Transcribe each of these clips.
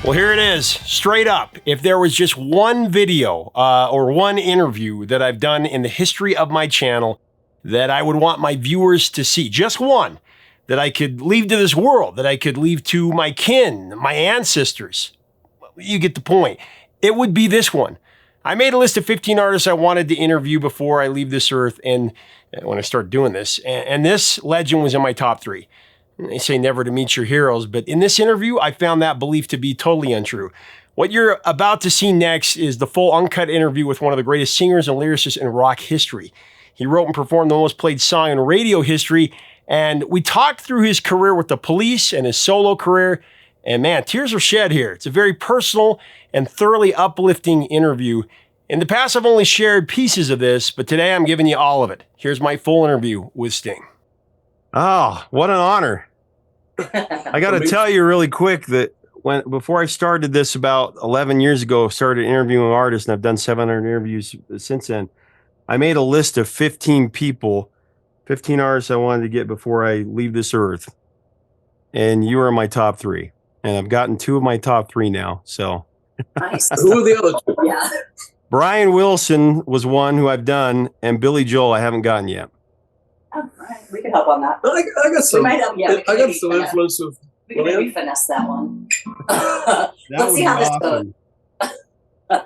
Well, here it is, straight up. If there was just one video or one interview that I've done in the history of my channel that I would want my viewers to see, just one, that I could leave to this world, that I could leave to my kin, my ancestors, you get the point. It would be this one. I made a list of 15 artists I wanted to interview before I leave this earth, and when I start doing this, and this legend was in my top 3. They say never to meet your heroes, but in this interview, I found that belief to be totally untrue. What you're about to see next is the full uncut interview with one of the greatest singers and lyricists in rock history. He wrote and performed the most played song in radio history, and we talked through his career with the Police and his solo career, and man, tears are shed here. It's a very personal and thoroughly uplifting interview. In the past, I've only shared pieces of this, but today I'm giving you all of it. Here's my full interview with Sting. Oh, what an honor. I got to tell you really quick that before I started this about 11 years ago, started interviewing artists, and I've done 700 interviews since then. I made a list of 15 people, 15 artists I wanted to get before I leave this earth. And you are in my top 3. And I've gotten 2 of my top 3 now. So nice. Who are the other 2? Yeah. Brian Wilson was one who I've done, and Billy Joel I haven't gotten yet. Oh, right. We can help on that. I got some. We might help, yeah, I got some influence of. We can maybe finesse that one. That Let's see how awesome. this goes.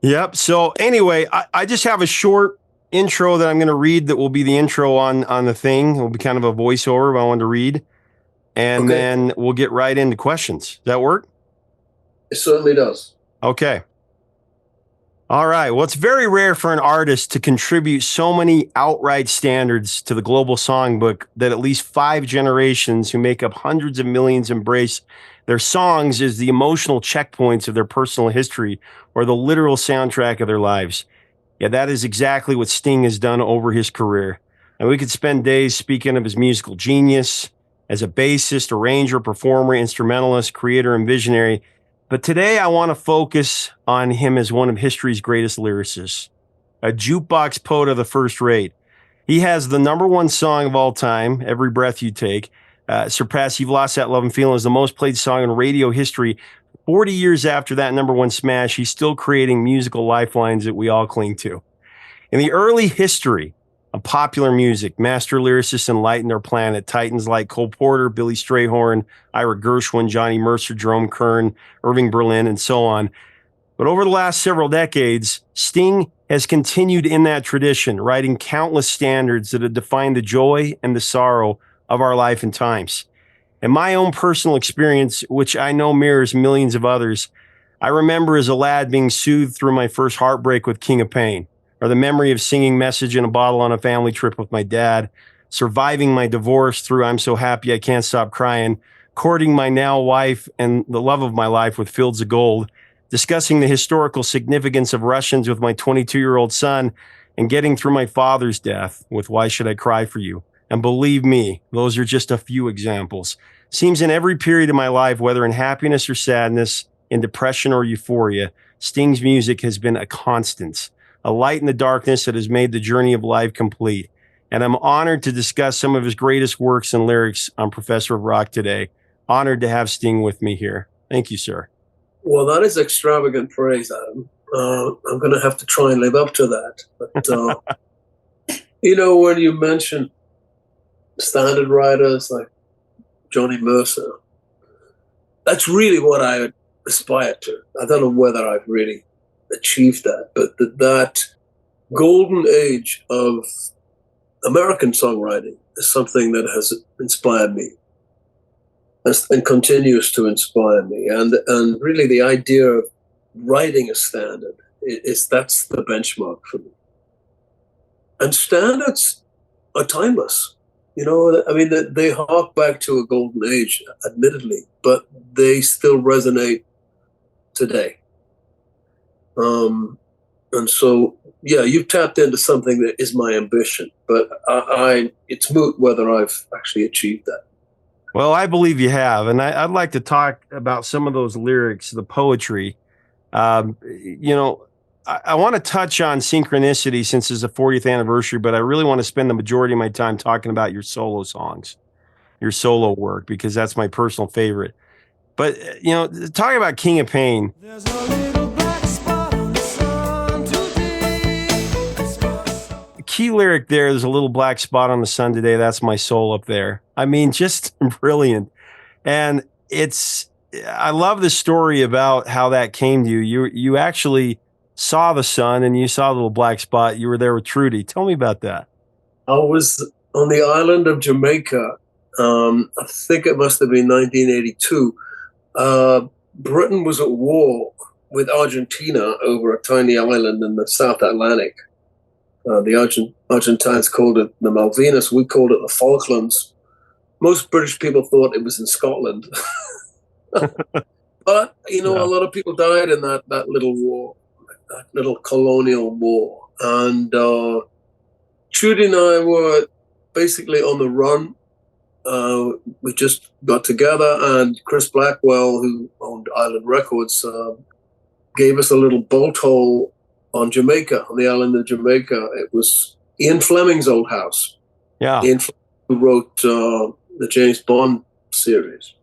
Yep. So anyway, I just have a short intro that I'm going to read that will be the intro on the thing. It will be kind of a voiceover, but I wanted to read. And then we'll get right into questions. Does that work? It certainly does. Okay. All right. Well, it's very rare for an artist to contribute so many outright standards to the global songbook that at least 5 generations who make up hundreds of millions embrace their songs as the emotional checkpoints of their personal history or the literal soundtrack of their lives. Yeah, that is exactly what Sting has done over his career. And we could spend days speaking of his musical genius as a bassist, arranger, performer, instrumentalist, creator, and visionary. But today I want to focus on him as one of history's greatest lyricists, a jukebox poet of the first rate. He has the #1 song of all time, Every Breath You Take, surpassed You've Lost That Love and Feeling as the most played song in radio history. 40 years after that #1 smash, he's still creating musical lifelines that we all cling to. In the early history of popular music, master lyricists enlightened our planet. Titans like Cole Porter, Billy Strayhorn, Ira Gershwin, Johnny Mercer, Jerome Kern, Irving Berlin, and so on. But over the last several decades, Sting has continued in that tradition, writing countless standards that have defined the joy and the sorrow of our life and times. In my own personal experience, which I know mirrors millions of others, I remember as a lad being soothed through my first heartbreak with King of Pain, or the memory of singing Message in a Bottle on a family trip with my dad, surviving my divorce through I'm So Happy I Can't Stop Crying, courting my now wife and the love of my life with Fields of Gold, discussing the historical significance of Russians with my 22-year-old son, and getting through my father's death with Why Should I Cry For You? And believe me, those are just a few examples. Seems in every period of my life, whether in happiness or sadness, in depression or euphoria, Sting's music has been a constant, a light in the darkness that has made the journey of life complete. And I'm honored to discuss some of his greatest works and lyrics on Professor of Rock today. Honored to have Sting with me here. Thank you, sir. Well, that is extravagant praise, Adam. I'm going to have to try and live up to that. But, when you mention standard writers like Johnny Mercer, that's really what I aspire to. I don't know whether I've really achieved that, but that golden age of American songwriting is something that has inspired me and continues to inspire me. And really the idea of writing a standard that's the benchmark for me. And standards are timeless. They hark back to a golden age, admittedly, but they still resonate today. And so, yeah, you've tapped into something that is my ambition, but it's moot whether I've actually achieved that. Well, I believe you have, and I'd like to talk about some of those lyrics, the poetry. I want to touch on Synchronicity since it's the 40th anniversary, but I really want to spend the majority of my time talking about your solo songs, your solo work, because that's my personal favorite. But, you know, talking about King of Pain, There's a little black spot on the sun today. the key lyric there is a little black spot on the sun today. That's my soul up there. I mean, just brilliant. And I love the story about how that came to you. You actually saw the sun and you saw the little black spot. You were there with Trudy. Tell me about that. I was on the island of Jamaica. I think it must have been 1982. Britain was at war with Argentina over a tiny island in the South Atlantic. The Argentines called it the Malvinas. We called it the Falklands. Most British people thought it was in Scotland. But, you know, Yeah. a lot of people died in that little war, that little colonial war. And Trudy and I were basically on the run. We just got together, and Chris Blackwell, who owned Island Records, gave us a little bolt hole on Jamaica, on the island of Jamaica. It was Ian Fleming's old house. Yeah. Ian Fleming, who wrote the James Bond series.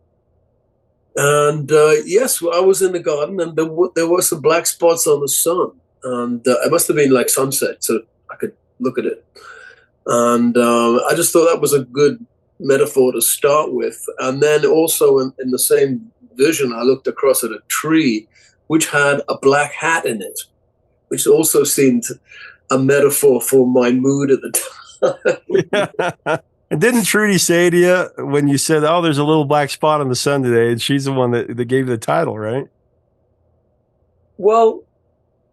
And yes, I was in the garden, and there were some black spots on the sun. And it must have been like sunset, so I could look at it. And I just thought that was a good metaphor to start with. And then also in the same vision, I looked across at a tree which had a black hat in it, which also seemed a metaphor for my mood at the time. And didn't Trudy say to you when you said, "Oh, there's a little black spot on the sun today," and she's the one that gave you the title, right? Well,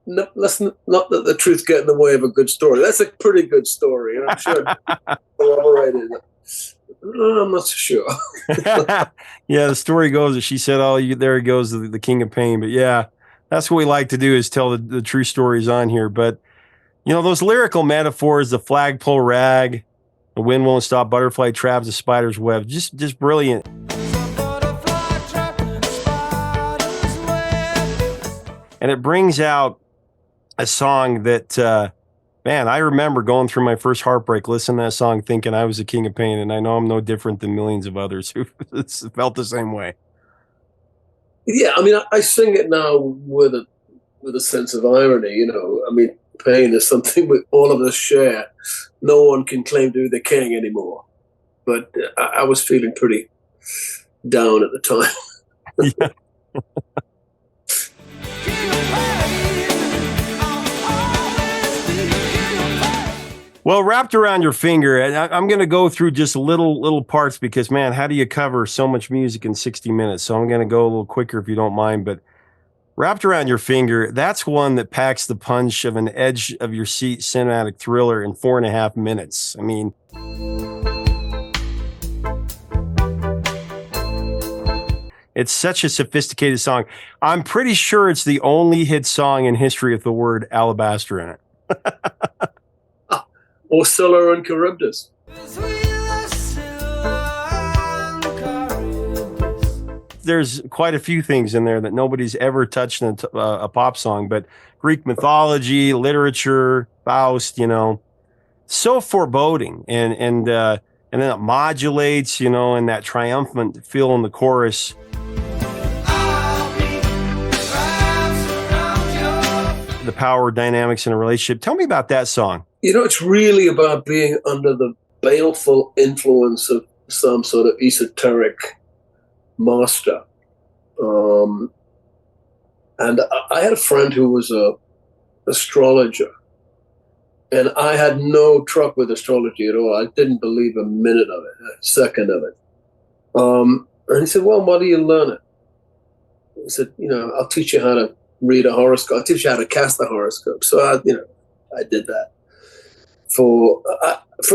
no, let's not let the truth get in the way of a good story. That's a pretty good story, and I'm sure I corroborated it. I'm not so sure. Yeah, the story goes that she said, "Oh, there he goes, the King of Pain." But yeah, that's what we like to do, is tell the true stories on here. But you know, those lyrical metaphors, the flagpole rag, the wind won't stop, butterfly traps, the spider's web, just brilliant. And it brings out a song that, man, I remember going through my first heartbreak, listening to that song, thinking I was the King of Pain, and I know I'm no different than millions of others who felt the same way. Yeah, I mean, I sing it now with a sense of irony. You know, I mean, pain is something we all of us share. No one can claim to be the king anymore. But I was feeling pretty down at the time. Yeah. Well, Wrapped Around Your Finger, and I'm going to go through just little parts because, man, how do you cover so much music in 60 minutes? So I'm going to go a little quicker if you don't mind. But Wrapped Around Your Finger, that's one that packs the punch of an edge of your seat cinematic thriller in 4.5 minutes. I mean, it's such a sophisticated song. I'm pretty sure it's the only hit song in history with the word alabaster in it. Or Scylla and Charybdis. There's quite a few things in there that nobody's ever touched in a pop song, but Greek mythology, literature, Faust, you know, so foreboding, and then it modulates, you know, and that triumphant feel in the chorus. The power dynamics in a relationship. Tell me about that song. You know, it's really about being under the baleful influence of some sort of esoteric master. And I had a friend who was a astrologer, and I had no truck with astrology at all. I didn't believe a minute of it, a second of it. And he said, "Well, why do you learn it?" I said, "You know, I'll teach you how to read a horoscope. I'll teach you how to cast a horoscope." So I did that. For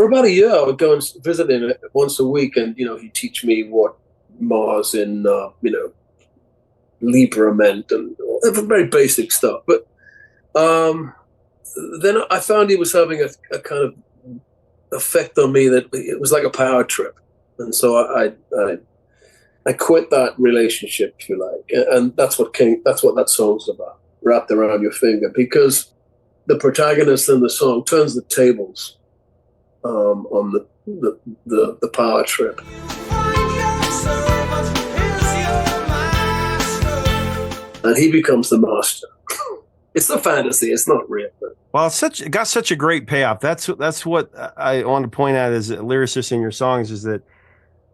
about a year, I would go and visit him once a week, and he'd teach me what Mars in Libra meant, and very basic stuff. But then I found he was having a kind of effect on me that it was like a power trip, and so I quit that relationship, if you like, and that's what that song's about, Wrapped Around Your Finger, because the protagonist in the song turns the tables on the power trip. and he becomes the master. It's a fantasy. It's not real. But Well, it got such a great payoff. That's what I want to point out as a lyricist in your songs is that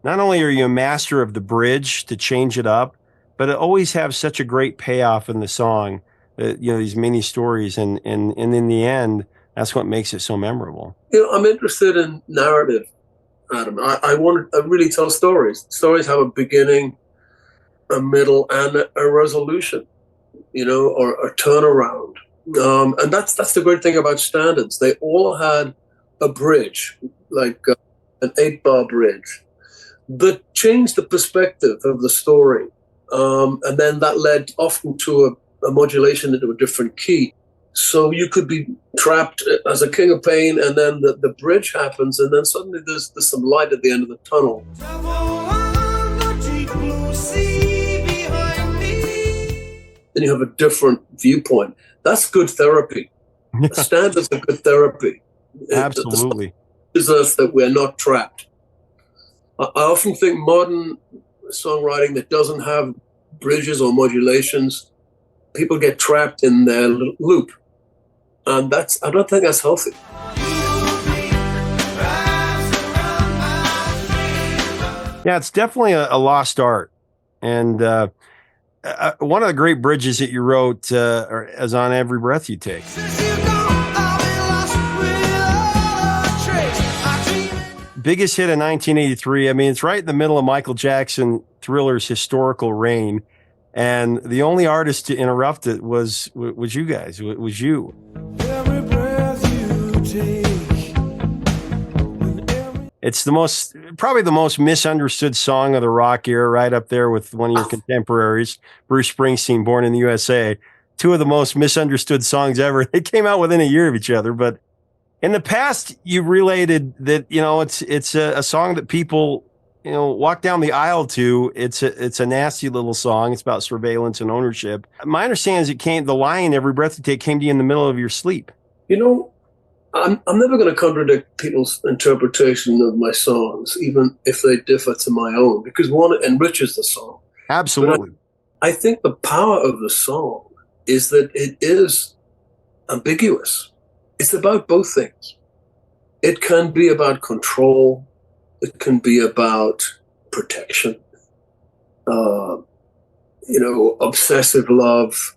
not only are you a master of the bridge to change it up, but it always have such a great payoff in the song. These mini stories, and in the end, that's what makes it so memorable. I'm interested in narrative, Adam. I really tell stories. Stories have a beginning, a middle, and a resolution, or a turnaround. And that's the great thing about standards. They all had a bridge, like an 8-bar bridge, that changed the perspective of the story. And then that led often to a modulation into a different key. So you could be trapped as a king of pain, and then the bridge happens, and then suddenly there's some light at the end of the tunnel. Then you have a different viewpoint. That's good therapy. Standards are good therapy. Absolutely. It is us that we're not trapped. I often think modern songwriting that doesn't have bridges or modulations, people get trapped in their loop. And I don't think that's healthy. Yeah, it's definitely a lost art. And one of the great bridges that you wrote is on Every Breath You Take. Biggest hit in 1983. I mean, it's right in the middle of Michael Jackson Thriller's historical reign. And the only artist to interrupt it was you guys. It was you. Every breath you take. It's probably the most misunderstood song of the rock era, right up there with one of your contemporaries, Bruce Springsteen, Born in the USA. Two of the most misunderstood songs ever. They came out within a year of each other, but in the past, you related that it's a song that people walk down the aisle to. It's a nasty little song. It's about surveillance and ownership. My understanding is the line "Every Breath You Take" came to you in the middle of your sleep. I'm never going to contradict people's interpretation of my songs, even if they differ to my own, because one enriches the song. Absolutely. I think the power of the song is that it is ambiguous. It's about both things. It can be about control. It can be about protection, obsessive love,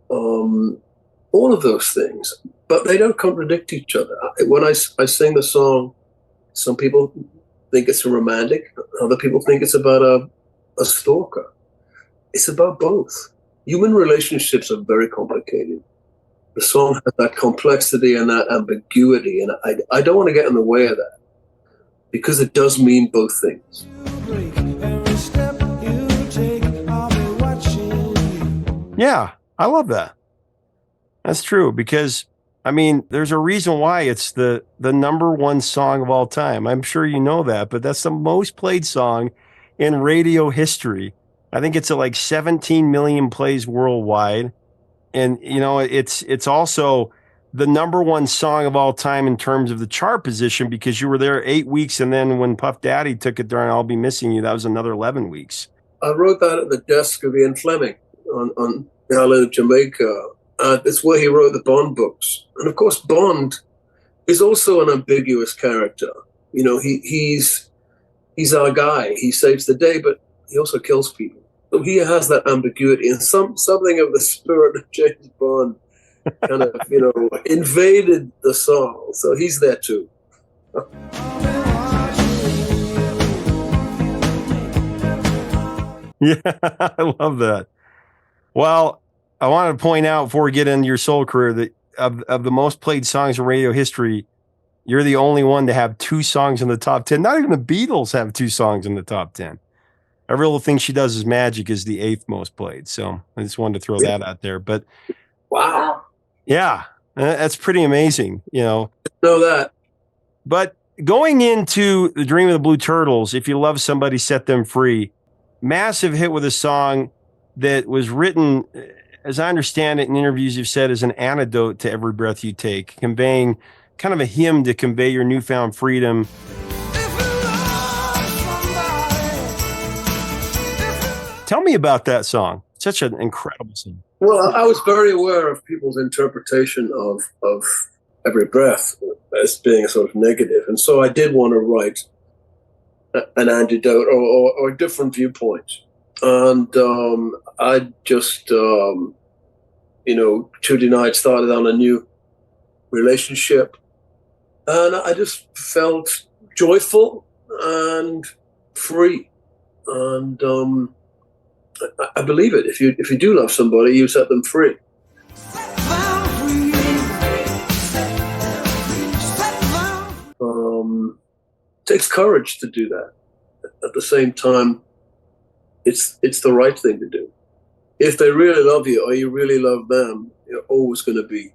all of those things. But they don't contradict each other. When I sing the song, some people think it's a romantic. Other people think it's about a stalker. It's about both. Human relationships are very complicated. The song has that complexity and that ambiguity, and I don't want to get in the way of that because it does mean both things. Yeah, I love that. That's true because, there's a reason why it's the number one song of all time. I'm sure you know that, but that's the most played song in radio history. I think it's at like 17 million plays worldwide. And, it's also the number one song of all time in terms of the chart position because you were there 8 weeks. And then when Puff Daddy took it during I'll Be Missing You, that was another 11 weeks. I wrote that at the desk of Ian Fleming on the island of Jamaica. It's where he wrote the Bond books. And of course, Bond is also an ambiguous character. He's our guy. He saves the day, but he also kills people. So he has that ambiguity, and something of the spirit of James Bond kind of, invaded the song. So he's there too. Yeah, I love that. Well, I wanted to point out before we get into your soul career that of the most played songs in radio history, you're the only one to have 2 songs in the top 10. Not even the Beatles have 2 songs in the top 10. Every little thing she does is magic is the 8th most played. So I just wanted to throw that out there. But wow, yeah, that's pretty amazing. Know that. But going into The Dream of the Blue Turtles, If You Love Somebody, Set Them Free, massive hit with a song that was written, as I understand it in interviews you've said, as an antidote to Every Breath You Take, conveying kind of a hymn to convey your newfound freedom. Tell me about that song. Such an incredible song. Well, I was very aware of people's interpretation of Every Breath as being a sort of negative, and so I did want to write an antidote or a different viewpoint. And I just, Tuesday night started on a new relationship, and I just felt joyful and free. And I believe it. If you do love somebody, you set them free. Takes courage to do that. At the same time, it's the right thing to do. If they really love you or you really love them, you're always going to be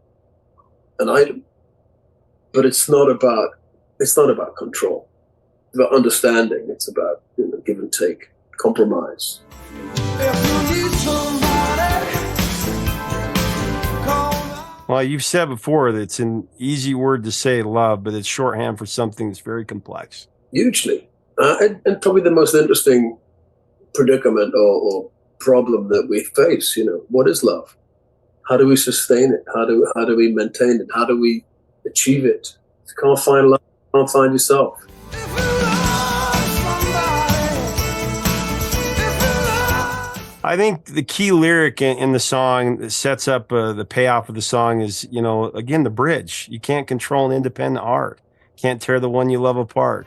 an item. But it's not about control. It's about understanding. It's about give and take, compromise. Well, you've said before that it's an easy word to say, love, but it's shorthand for something that's very complex. Hugely. And probably the most interesting predicament or problem that we face, what is love? How do we sustain it? How do we maintain it? How do we achieve it? If you can't find love, you can't find yourself. I think the key lyric in the song that sets up the payoff of the song is, again, the bridge. You can't control an independent art. Can't tear the one you love apart.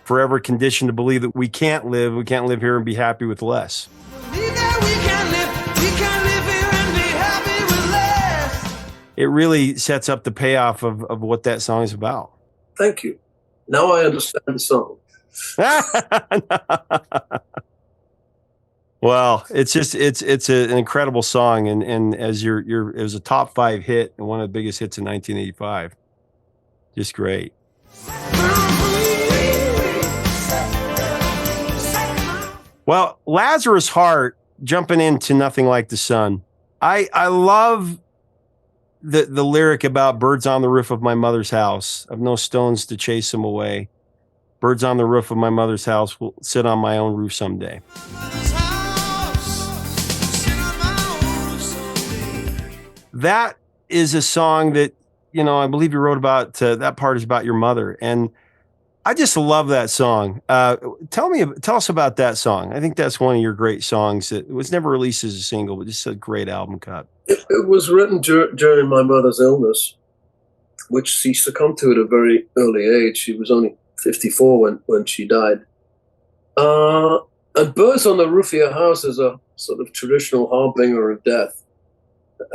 Forever conditioned to believe that we can't live here and be happy with less. It really sets up the payoff of what that song is about. Thank you. Now I understand the song. Well, it's an incredible song, and as it was a top 5 hit and one of the biggest hits in 1985. Just great. Well, Lazarus Heart, jumping into Nothing Like the Sun. I love the lyric about birds on the roof of my mother's house. I've no stones to chase them away. Birds on the roof of my mother's house will sit on my own roof someday. That is a song that, I believe you wrote about, that part is about your mother. And I just love that song. Tell us about that song. I think that's one of your great songs that was never released as a single, but just a great album cut. It was written during my mother's illness, which she succumbed to at a very early age. She was only 54 when she died. And birds on the roof of your house is a sort of traditional harbinger of death,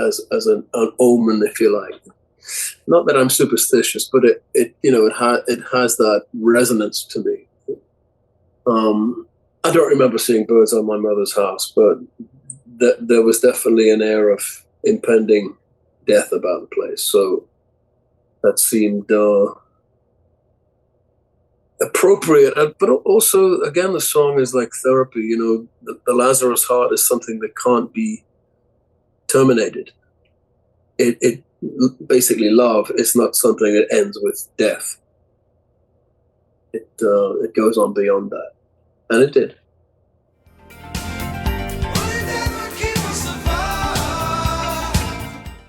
as an omen, if you like. Not that I'm superstitious, but it has that resonance to me. I don't remember seeing birds on my mother's house, but there was definitely an air of impending death about the place. So that seemed appropriate. But also, again, the song is like therapy. The Lazarus Heart is something that can't be terminated. It basically, love is not something that ends with death. It goes on beyond that, and it did.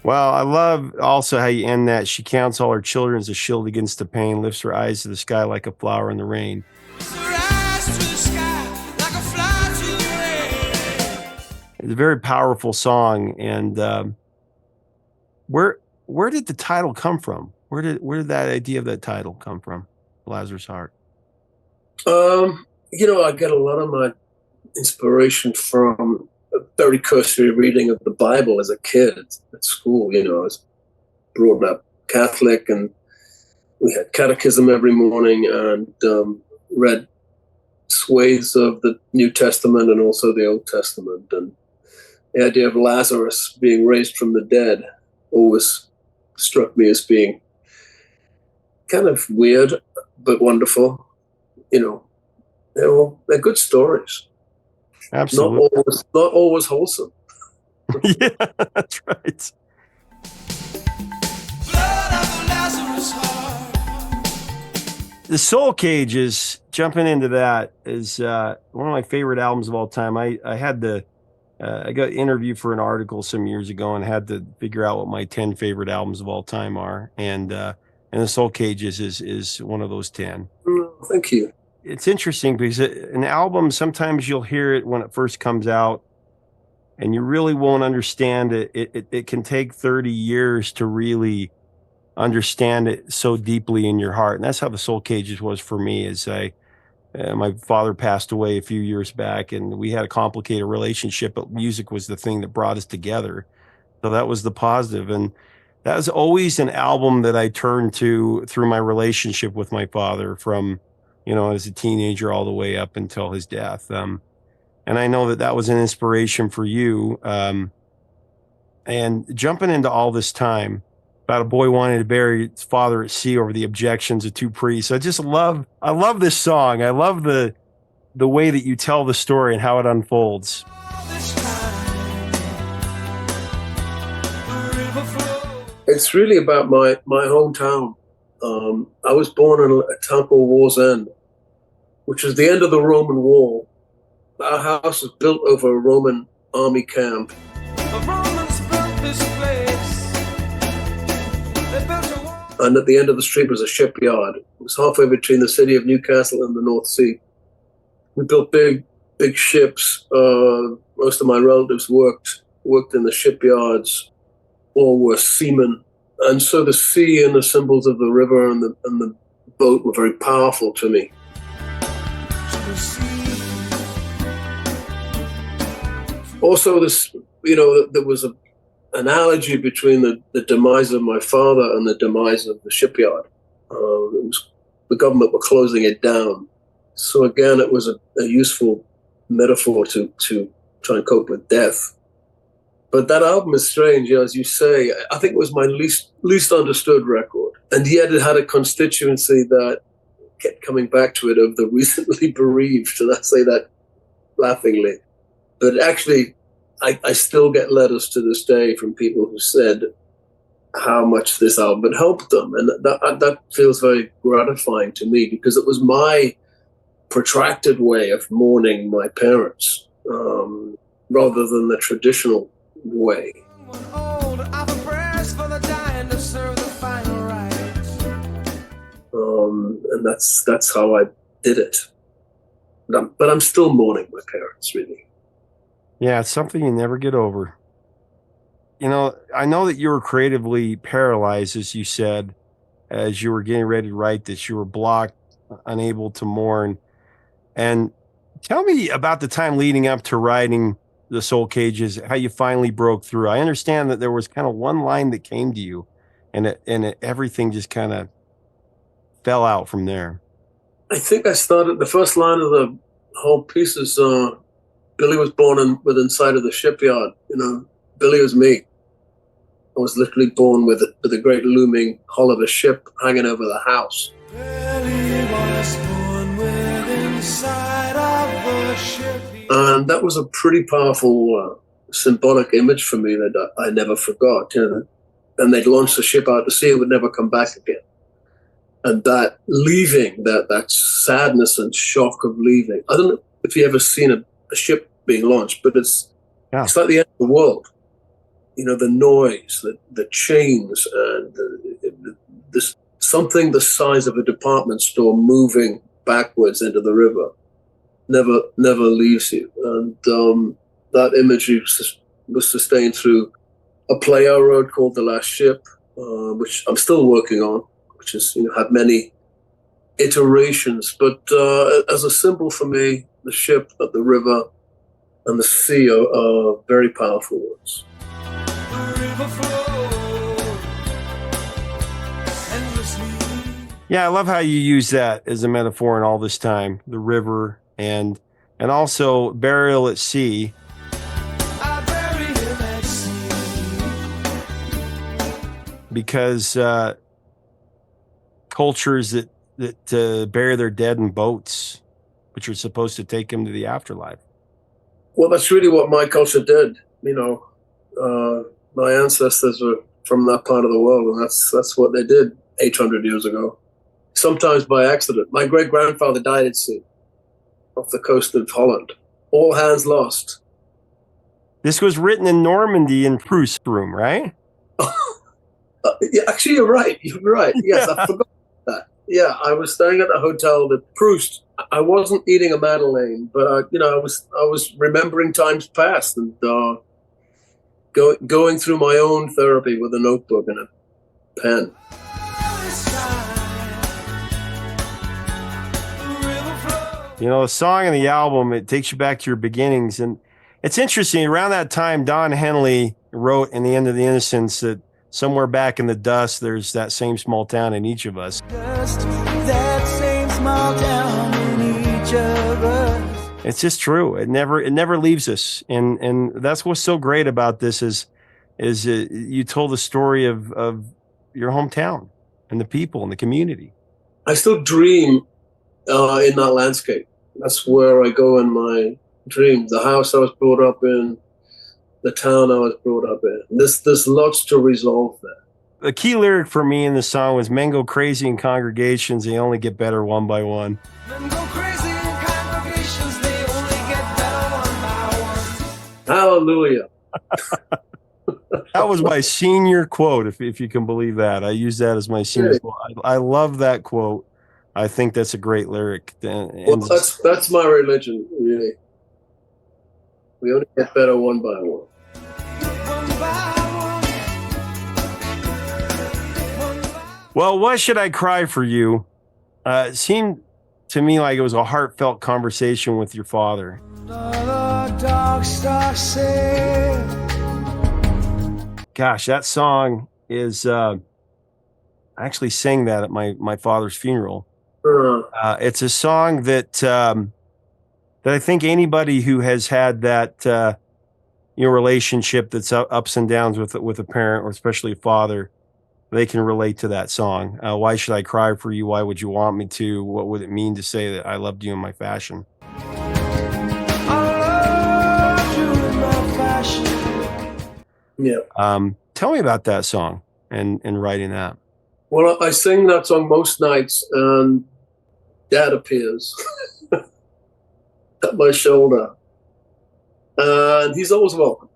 Well, I love also how you end that. She counts all her children as a shield against the pain, lifts her eyes to the sky like a flower in the rain. It's a very powerful song. And where did the title come from? Where did that idea of that title come from, Lazarus Heart? I get a lot of my inspiration from a very cursory reading of the Bible as a kid at school. I was brought up Catholic, and we had catechism every morning and read swathes of the New Testament and also the Old Testament. And the idea of Lazarus being raised from the dead always struck me as being kind of weird but wonderful. They're good stories. Absolutely. Not always wholesome. Yeah, that's right. The Soul Cages jumping into that is one of my favorite albums of all time. I had the I got interviewed for an article some years ago and had to figure out what my 10 favorite albums of all time are, and the Soul Cages is one of those 10. Thank you. It's interesting because an album, sometimes you'll hear it when it first comes out and you really won't understand it. It can take 30 years to really understand it so deeply in your heart. And that's how the Soul Cages was for me. As my father passed away a few years back, and we had a complicated relationship, but music was the thing that brought us together. So that was the positive. And that was always an album that I turned to through my relationship with my father, from, as a teenager all the way up until his death. And I know that was an inspiration for you. And jumping into All This Time, about a boy wanting to bury his father at sea over the objections of two priests. I love this song. I love the way that you tell the story and how it unfolds. It's really about my hometown. I was born in a town called War's End, which is the end of the Roman wall. Our house was built over a Roman army camp. The Romans built this place. They built a wall. And at the end of the street was a shipyard. It was halfway between the city of Newcastle and the North Sea. We built big ships. Most of my relatives worked in the shipyards, all were seamen. And so the sea and the symbols of the river and the boat were very powerful to me. Also, there was an analogy between the demise of my father and the demise of the shipyard. The government were closing it down. So again, it was a useful metaphor to try and cope with death. But that album is strange, as you say. I think it was my least understood record. And yet it had a constituency that kept coming back to it of the recently bereaved. And I say that laughingly. But actually, I still get letters to this day from people who said how much this album had helped them. And that feels very gratifying to me, because it was my protracted way of mourning my parents, rather than the traditional way. And that's how I did it. But I'm still mourning my parents, really. Yeah, it's something you never get over. I know that you were creatively paralyzed, as you said, as you were getting ready to write this. You were blocked, unable to mourn. And tell me about the time leading up to writing The Soul Cages, how you finally broke through. I understand that there was kind of one line that came to you, and everything just kind of fell out from there. I think I started, the first line of the whole piece is, Billy was born within sight of the shipyard. Billy was me. I was literally born with a great looming hull of a ship hanging over the house. Billy was born within sight of the shipyard. And that was a pretty powerful symbolic image for me that I never forgot. And they'd launched the ship out to sea, it would never come back again. And that leaving, that sadness and shock of leaving. I don't know if you've ever seen a ship being launched, but it's like the end of the world. The noise, the chains, and this something the size of a department store moving backwards into the river never leaves you. And that imagery was sustained through a play I wrote called The Last Ship, which I'm still working on, which has had many iterations. But as a symbol for me, the ship, the river, and the sea are very powerful words. Yeah, I love how you use that as a metaphor in All This Time, the river, and also burial at sea. Because cultures that bury their dead in boats, which are supposed to take them to the afterlife. Well, that's really what my culture did. My ancestors were from that part of the world, and that's what they did 800 years ago. sometimes by accident. My great-grandfather died at sea off the coast of Holland. All hands lost. This was written in Normandy in Proust's room, right? Yeah, actually, you're right. You're right. Yes, I forgot that. Yeah, I was staying at a hotel with Proust. I wasn't eating a Madeleine, but I was remembering times past and going through my own therapy with a notebook and a pen. You know, the song and the album, it takes you back to your beginnings. And it's interesting, around that time, Don Henley wrote in The End of the Innocents that somewhere back in the dust, there's that same small town in each of us. That same small town in each of us. It's just true. It never leaves us. And that's what's so great about this is you told the story of your hometown and the people and the community. I still dream in that landscape. That's where I go in my dream. The house I was brought up in, the town I was brought up in. There's lots to resolve there. The key lyric for me in the song was "Men go crazy in congregations, they only get better one by one." Men go crazy in congregations, they only get better one by one. Hallelujah. That was my senior quote, if you can believe that. I use that as my senior quote. I love that quote. I think that's a great lyric. Well, that's my religion, really. We only get better one by one. Well, Why Should I Cry for You? It seemed to me like it was a heartfelt conversation with your father. Gosh, that song is, I actually sang that at my father's funeral. It's a song that I think anybody who has had that relationship that's ups and downs with a parent, or especially a father, they can relate to that song. Why should I cry for you? Why would you want me to? What would it mean to say that I loved you in my fashion? Yeah. Tell me about that song and writing that. Well, I sing that song most nights, and Dad appears at my shoulder, and he's always welcome.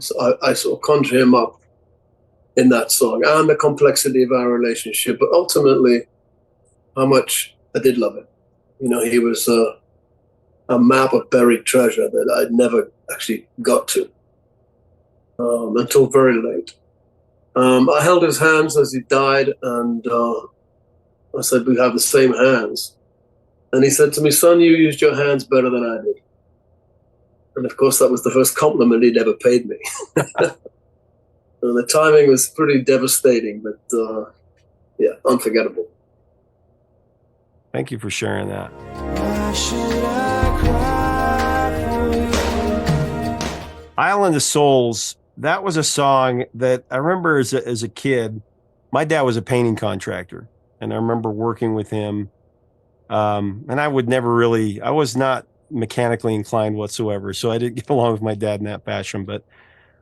So I sort of conjure him up in that song, and the complexity of our relationship, but ultimately how much I did love him. You know, he was a map of buried treasure that I'd never actually got to until very late. I held his hands as he died, and I said, we have the same hands. And he said to me, son, you used your hands better than I did. And of course, that was the first compliment he'd ever paid me. And the timing was pretty devastating, but yeah, unforgettable. Thank you for sharing that. Why should I cry for you? Island of Souls, that was a song that I remember as a kid. My dad was a painting contractor, and I remember working with him. And I was not mechanically inclined whatsoever, so I didn't get along with my dad in that fashion. But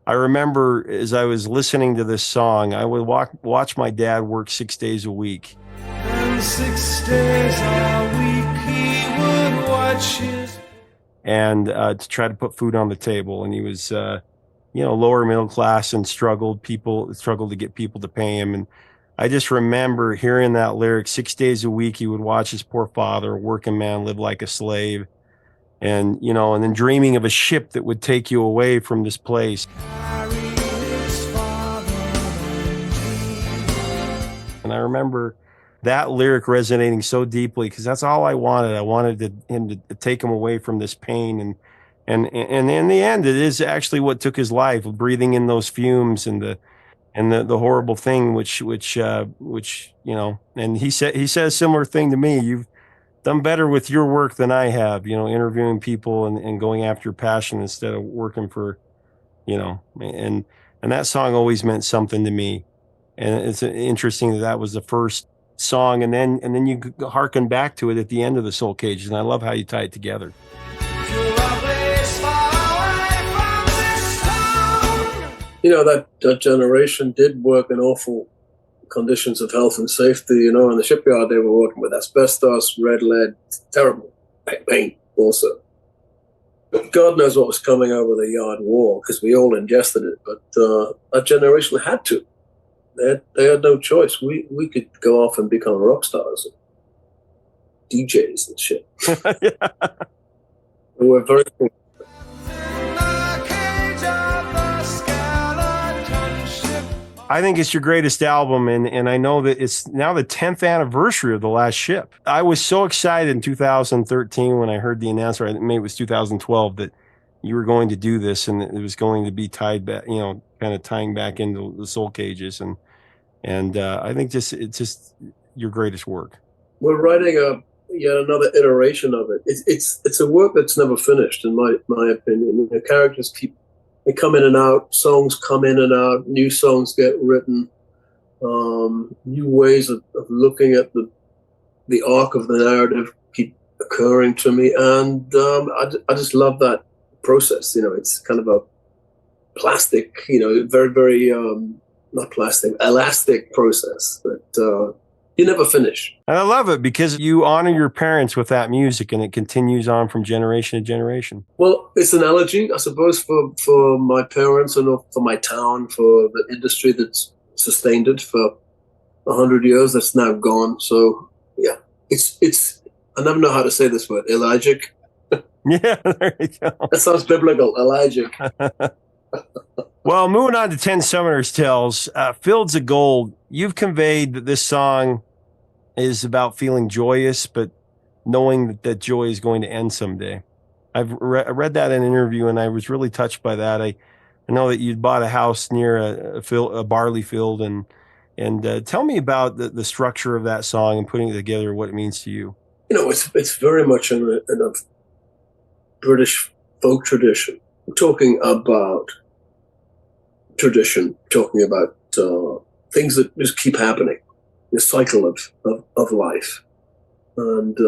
I remember as I was listening to this song, I would watch my dad work 6 days a week. And 6 days a week he would watch his... And to try to put food on the table. And he was, lower middle class and struggled to get people to pay him. And I just remember hearing that lyric, 6 days a week, he would watch his poor father, a working man, live like a slave. And, and then dreaming of a ship that would take you away from this place. And I remember that lyric resonating so deeply because that's all I wanted. I wanted him to take him away from this pain. And in the end, it is actually what took his life, breathing in those fumes and the horrible thing, which and he said a similar thing to me. You've done better with your work than I have, interviewing people and going after your passion instead of working for, and that song always meant something to me. And it's interesting that was the first song. And then you harken back to it at the end of the Soul Cages. And I love how you tie it together. That generation did work an awful conditions of health and safety. You know, in the shipyard, they were working with asbestos, red lead, terrible paint also. But God knows what was coming over the yard wall, because we all ingested it. But our generation had to. They had no choice. We could go off and become rock stars, DJs and shit. We were very cool. I think it's your greatest album, and I know that it's now the 10th anniversary of The Last Ship. I was so excited in 2013 when I heard the announcement, maybe it was 2012, that you were going to do this, and it was going to be tied back, you know, kind of tying back into the Soul Cages, and I think it's just your greatest work. We're writing yet another iteration of it. It's a work that's never finished, in my opinion. The characters they come in and out, songs come in and out, new songs get written, new ways of looking at the arc of the narrative keep occurring to me, and I just love that process. You know, it's kind of a plastic, you know, very, very not plastic, elastic process that you never finish. And I love it because you honor your parents with that music, and it continues on from generation to generation. Well, it's an elegy, I suppose, for my parents and for my town, for the industry that's sustained it for 100 years. That's now gone. So yeah, it's I never know how to say this word, elegiac. Yeah, there you go. That sounds biblical, elegiac. Well, moving on to 10 Summoner's Tales, Fields of Gold, you've conveyed that this song is about feeling joyous, but knowing that joy is going to end someday. I read that in an interview, and I was really touched by that. I know that you'd bought a house near a barley field, and tell me about the structure of that song and putting it together, what it means to you. You know, it's very much in a British folk tradition. We're talking about tradition, talking about things that just keep happening, the cycle of life. And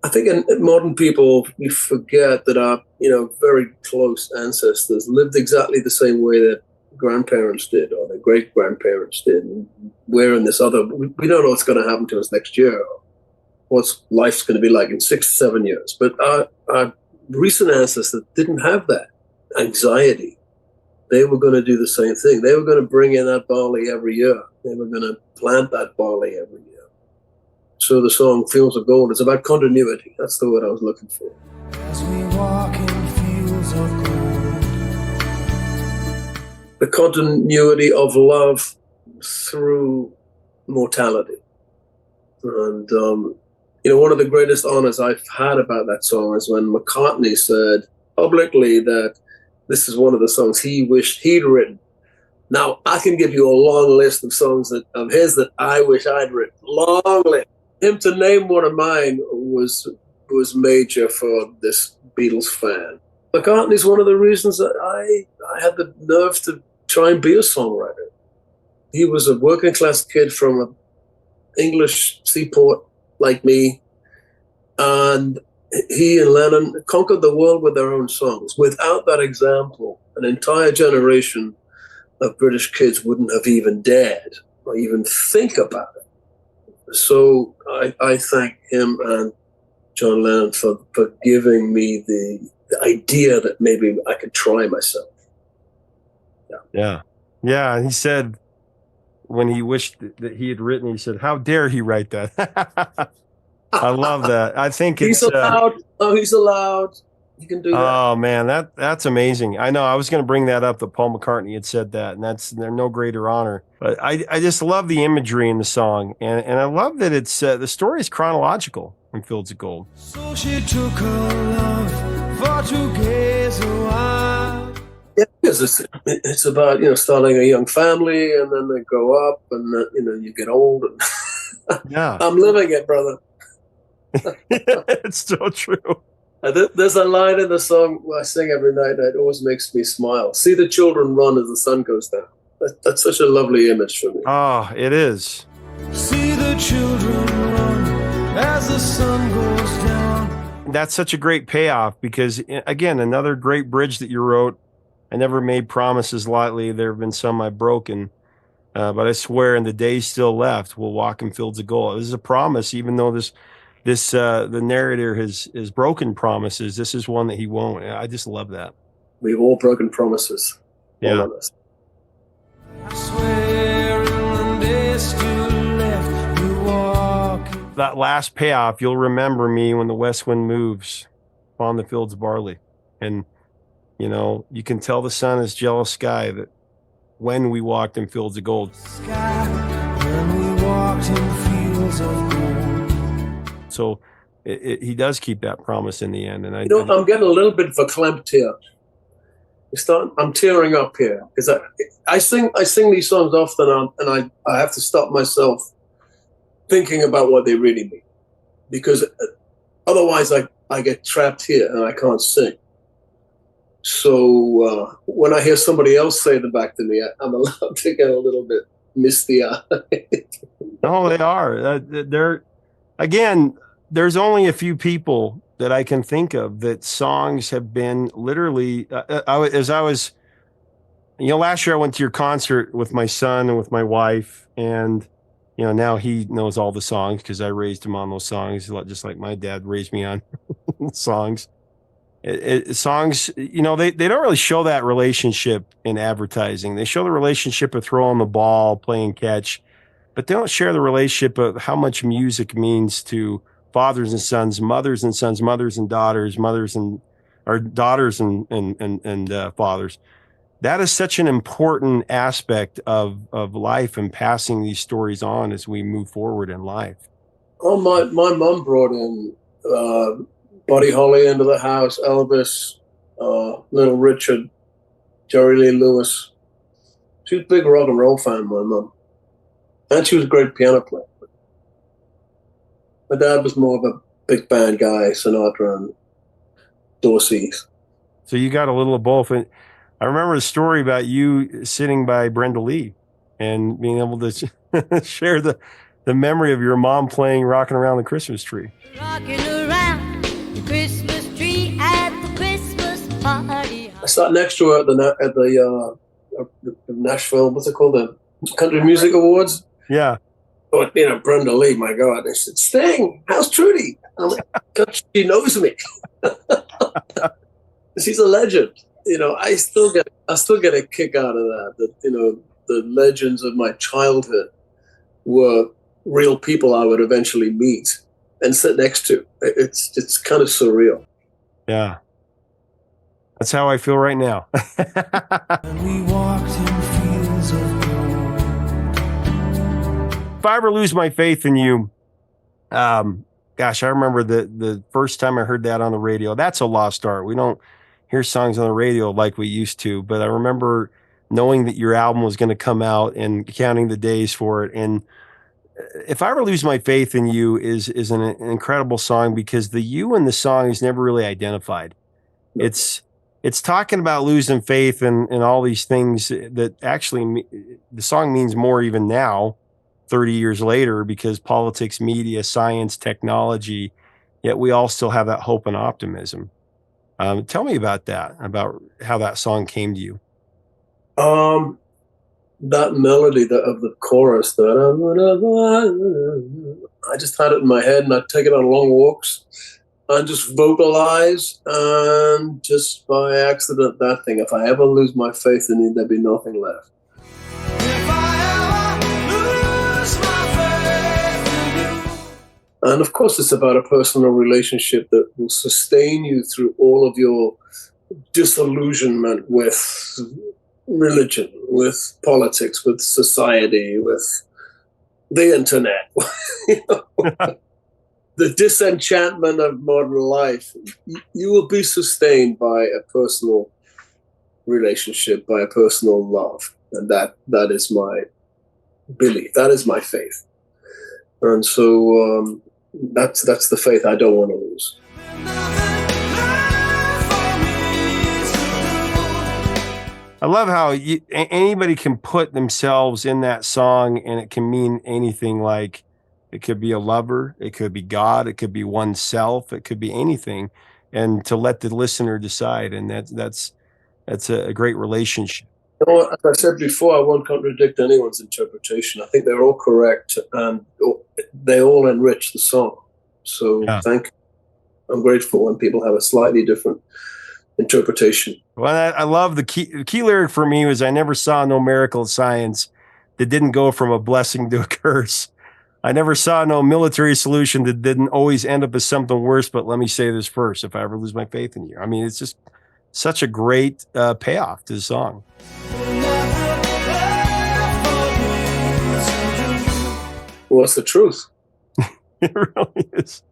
I think in modern people, we forget that our, you know, very close ancestors lived exactly the same way that grandparents did or their great-grandparents did. And we're in this other, we don't know what's going to happen to us next year, or what life's going to be like in 6 to 7 years. But our recent ancestors didn't have that anxiety. They were going to do the same thing. They were going to bring in that barley every year. They were going to plant that barley every year. So the song Fields of Gold is about continuity. That's the word I was looking for. As we walk in fields of gold. The continuity of love through mortality. And, you know, one of the greatest honors I've had about that song is when McCartney said publicly that this is one of the songs he wished he'd written. Now, I can give you a long list of songs of his that I wish I'd written. Long list. Him to name one of mine was major for this Beatles fan. McCartney's one of the reasons that I had the nerve to try and be a songwriter. He was a working class kid from an English seaport like me, and he and Lennon conquered the world with their own songs. Without that example, an entire generation of British kids wouldn't have even dared or even think about it. So I thank him and John Lennon for giving me the idea that maybe I could try myself. Yeah. And he said, when he wished that he had written, he said, how dare he write that? I love that. I think he's allowed. He's allowed. You can do that. Oh man, that's amazing. I know. I was going to bring that up, that Paul McCartney had said that, and there's no greater honor. But I just love the imagery in the song, and I love that it's the story is chronological in Fields of Gold. So she took her love for to gaze a while. Yeah, because it's about, you know, starting a young family, and then they grow up, and you know, you get old. And Yeah, I'm living it, brother. it's so true. There's a line in the song I sing every night that always makes me smile. See the children run as the sun goes down. That's such a lovely image for me. Oh, it is. See the children run as the sun goes down. That's such a great payoff because, again, another great bridge that you wrote. I never made promises lightly. There have been some I've broken. but I swear in the days still left, we'll walk in fields of gold. This is a promise, even though the narrator has broken promises. This is one that he won't. I just love that. We've all broken promises. Yeah. All of us. I swear in the days still left, you walk. That last payoff, you'll remember me when the west wind moves upon the fields of barley. And, you know, you can tell the sun is jealous sky that when we walked in fields of gold. Sky, when we walked in fields of gold. So he does keep that promise in the end. And You know, I'm getting a little bit verklempt here. I'm tearing up here because I sing these songs often, and I have to stop myself thinking about what they really mean, because otherwise I get trapped here and I can't sing. So when I hear somebody else say them back to me, I'm allowed to get a little bit misty-eyed. No, they are. There's only a few people that I can think of that songs have been literally, last year I went to your concert with my son and with my wife, and, you know, now he knows all the songs because I raised him on those songs, just like my dad raised me on songs. Songs, you know, they don't really show that relationship in advertising. They show the relationship of throwing the ball, playing catch, but they don't share the relationship of how much music means to fathers and sons, mothers and sons, mothers and daughters, daughters and fathers. That is such an important aspect of life and passing these stories on as we move forward in life. Oh, my mom brought in Buddy Holly into the house, Elvis, Little Richard, Jerry Lee Lewis. She was a big rock and roll fan, my mom. And she was a great piano player. My dad was more of a big band guy, Sinatra and Dorsey. So you got a little of both. And I remember a story about you sitting by Brenda Lee and being able to share the memory of your mom playing Rocking Around the Christmas Tree. Rocking around the Christmas tree at the Christmas party. I sat next to her at the Nashville, what's it called, the Country Music Awards. Yeah. But, you know, Brenda Lee, my God, they said, Sting, how's Trudy? I'm like, God, she knows me. She's a legend. You know, I still get a kick out of that, you know, the legends of my childhood were real people I would eventually meet and sit next to. It's kind of surreal. Yeah. That's how I feel right now. And we walked in fields of gold. If I ever lose my faith in you, gosh, I remember the first time I heard that on the radio. That's a lost art. We don't hear songs on the radio like we used to, but I remember knowing that your album was going to come out and counting the days for it. And If I Ever Lose My Faith in You is an incredible song because the you in the song is never really identified. It's talking about losing faith and all these things that actually the song means more even now, 30 years later, because politics, media, science, technology, yet we all still have that hope and optimism. Tell me about that, about how that song came to you. That melody of the chorus, I just had it in my head, and I'd take it on long walks and just vocalize, and just by accident, that thing, if I ever lose my faith in you, there'd be nothing left. If I ever lose my faith in you. And of course, it's about a personal relationship that will sustain you through all of your disillusionment with religion, with politics, with society, with the internet, you know, the disenchantment of modern life. You will be sustained by a personal relationship, by a personal love. And that is my belief. That is my faith. And so that's the faith I don't want to lose. I love how anybody can put themselves in that song and it can mean anything. Like it could be a lover, it could be God, it could be oneself, it could be anything, and to let the listener decide. And that's a great relationship. Well, as I said before, I won't contradict anyone's interpretation. I think they're all correct, and they all enrich the song. So Yeah. thank you. I'm grateful when people have a slightly different interpretation. Well, I love the key lyric for me was, I never saw no miracle of science that didn't go from a blessing to a curse. I never saw no military solution that didn't always end up as something worse. But let me say this first: if I ever lose my faith in you. I mean, it's just such a great payoff to the song. Well, it's the truth. It really is.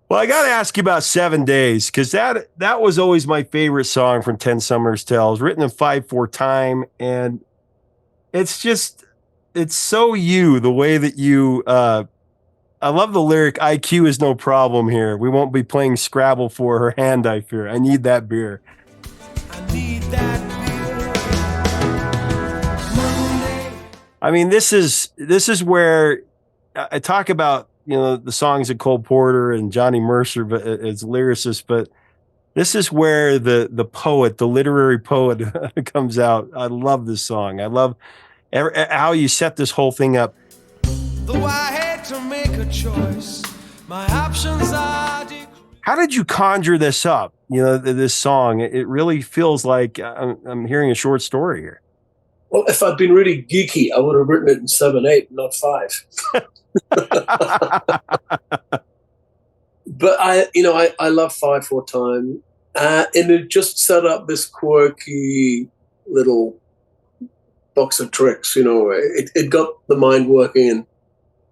Well, I got to ask you about 7 Days, because that was always my favorite song from 10 Summers Tales, written in 5/4 time. And it's so you, the way that you, I love the lyric, IQ is no problem here. We won't be playing Scrabble for her hand, I fear. I need that beer. I need that beer. I mean, this is where I talk about, the songs of Cole Porter and Johnny Mercer, but as lyricists, but this is where the poet, the literary poet comes out. I love this song. I love how you set this whole thing up. Though I had to make a choice, my options are How did you conjure this up? This song, it really feels like I'm hearing a short story here. Well, if I'd been really geeky, I would have written it in 7/8, not 5. But I love 5/4 time, and it just set up this quirky little box of tricks. It got the mind working in a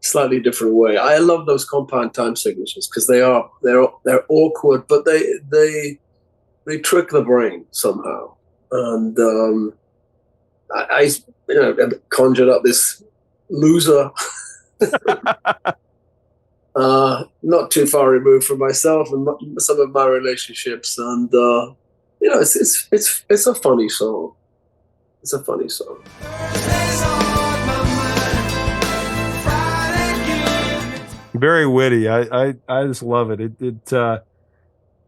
slightly different way. I love those compound time signatures because they're awkward, but they trick the brain somehow, and I conjured up this loser. Not too far removed from myself and some of my relationships, and it's a funny song. It's a funny song. Very witty. I just love it.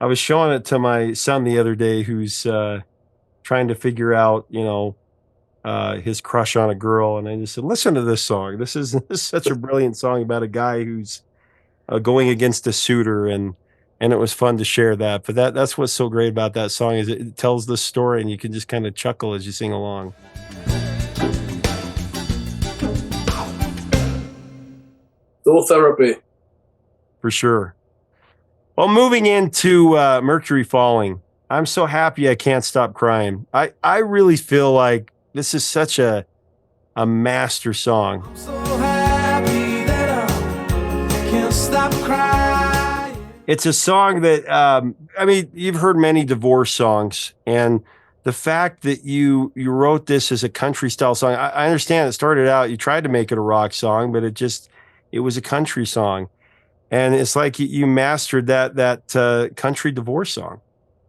I was showing it to my son the other day, who's trying to figure out, his crush on a girl, and I just said, "Listen to this song. This is such a brilliant song about a guy who's going against a suitor," and it was fun to share that. But that's what's so great about that song, is it tells this story, and you can just kind of chuckle as you sing along. It's all therapy. For sure. Well, moving into Mercury Falling, I'm so happy I can't stop crying. I really feel like this is such a master song. I'm so happy that I can't stop crying. It's a song that, you've heard many divorce songs, and the fact that you wrote this as a country style song, I understand it started out, you tried to make it a rock song, but it was a country song. And it's like you mastered that country divorce song.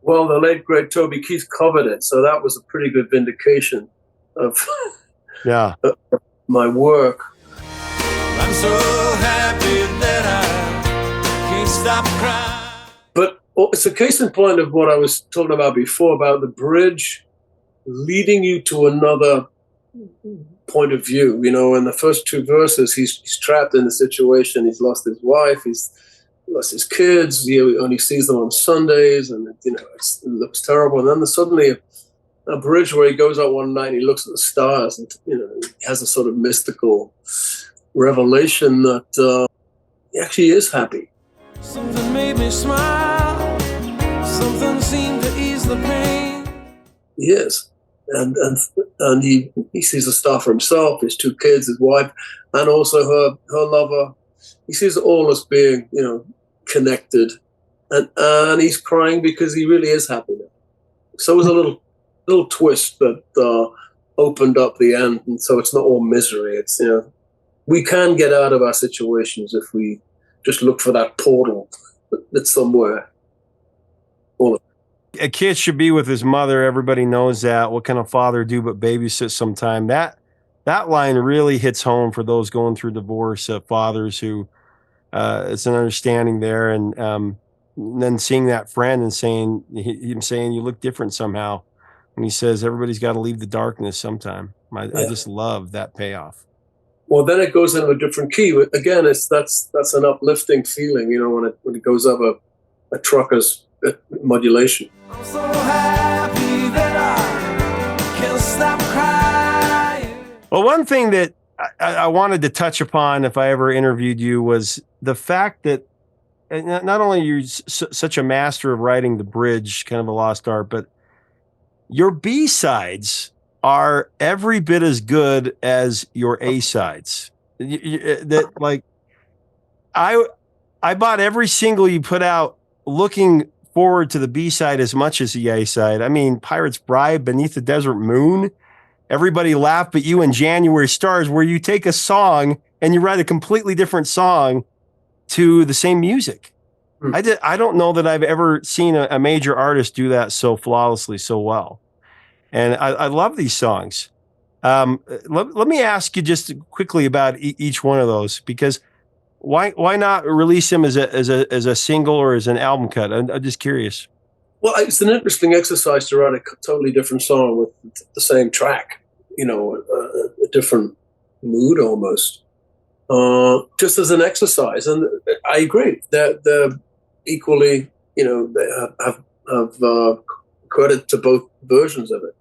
Well, the late great Toby Keith covered it, so that was a pretty good vindication of my work. I'm so happy that I can't stop crying. But it's a case in point of what I was talking about before, about the bridge leading you to another point of view. In the first 2 verses, he's trapped in the situation. He's lost his wife. He's lost his kids. He only sees them on Sundays, and it looks terrible. And then there's suddenly a bridge where he goes out one night and he looks at the stars, and he has a sort of mystical revelation that he actually is happy. Something made me smile. Something seemed to ease the pain. He is. And he sees a star for himself, his 2 kids, his wife, and also her lover. He sees it all as being, connected, and he's crying because he really is happy now. So it was a little twist that opened up the end, and so it's not all misery. It's we can get out of our situations if we just look for that portal that's somewhere. A kid should be with his mother. Everybody knows that. What can a father do but babysit sometime? That line really hits home for those going through divorce, fathers who it's an understanding there. And and then seeing that friend and saying, him saying, you look different somehow. And he says, everybody's got to leave the darkness sometime. I just love that payoff. Well, then it goes into a different key. Again, that's an uplifting feeling, you know, when it goes up a trucker's modulation. I'm so happy that I can't stop crying. Well, one thing that I wanted to touch upon if I ever interviewed you was the fact that not only are you such a master of writing the bridge, kind of a lost art, but your B-sides are every bit as good as your A-sides. That like I bought every single you put out looking forward to the B-side as much as the A-side. I mean, Pirate's Bride, Beneath the Desert Moon, Everybody Laugh But You, and January Stars, where you take a song and you write a completely different song to the same music. I don't know that I've ever seen a major artist do that so flawlessly, so well. And I love these songs. Let me ask you just quickly about each one of those, because why not release them as a single or as an album cut? I'm just curious. Well, it's an interesting exercise to write a totally different song with the same track, you know, a different mood almost, just as an exercise. And I agree that they're equally, you know, they have credit to both versions of it.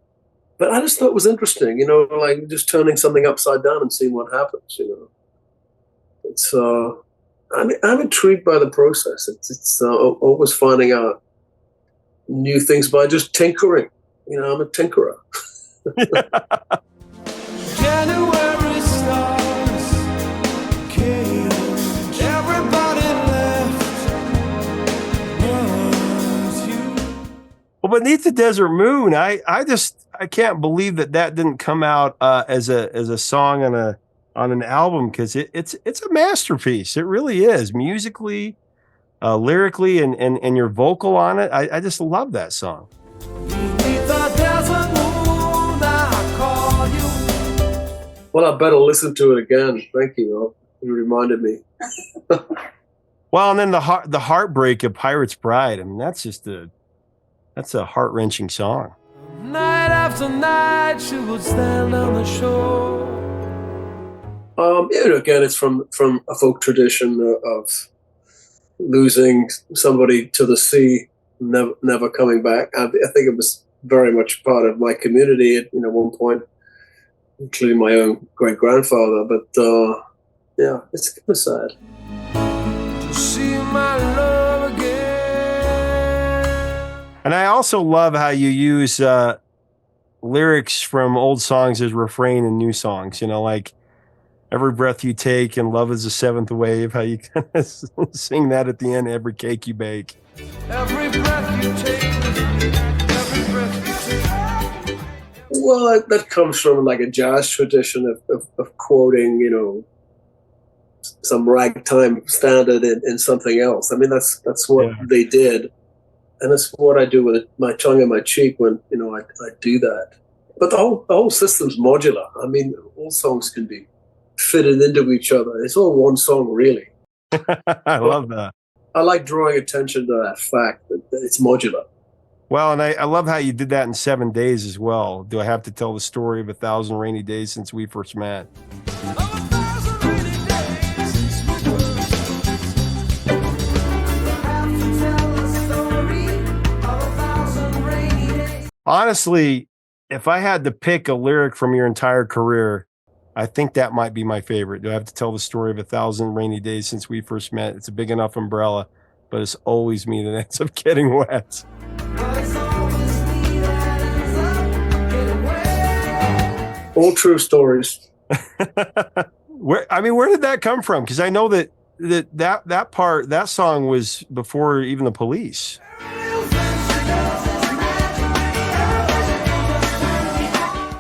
But I just thought it was interesting, you know, like just turning something upside down and seeing what happens, you know. It's I'm intrigued by the process. It's always finding out new things by just tinkering. You know, I'm a tinkerer. January stars came, everybody left, was you. Well, Beneath the Desert Moon, I can't believe that didn't come out as a song on an album, because it's a masterpiece. It really is, musically, lyrically, and your vocal on it. I just love that song. Beneath the desert moon, I call you. Well, I better listen to it again. Thank you. You reminded me. Well, and then the heartbreak of Pirate's Bride. I mean, that's a heart-wrenching song. Night after night, she would stand on the shore. You know, again, it's from a folk tradition of losing somebody to the sea, never coming back. I think it was very much part of my community at one point, including my own great grandfather. But yeah, it's kind of sad. To see my love again. And I also love how you use lyrics from old songs as refrain in new songs. You know, like Every Breath You Take and Love Is the Seventh Wave. How you kind of sing that at the end. Every cake you bake. Every breath you take, every breath you take. Well, that comes from like a jazz tradition of quoting, you know, some ragtime standard in something else. I mean, that's what they did. And that's what I do with my tongue in my cheek when, you know, I do that. But the whole system's modular. I mean, all songs can be fitted into each other. It's all one song, really. I love that. I like drawing attention to that fact that it's modular. Well, and I love how you did that in 7 days as well. Do I have to tell the story of 1,000 rainy days since we first met? Honestly, if I had to pick a lyric from your entire career, I think that might be my favorite. Do I have to tell the story of 1,000 rainy days since we first met? It's a big enough umbrella, but it's always me that ends up getting wet. All true stories. Where did that come from? Because I know that song was before even the Police.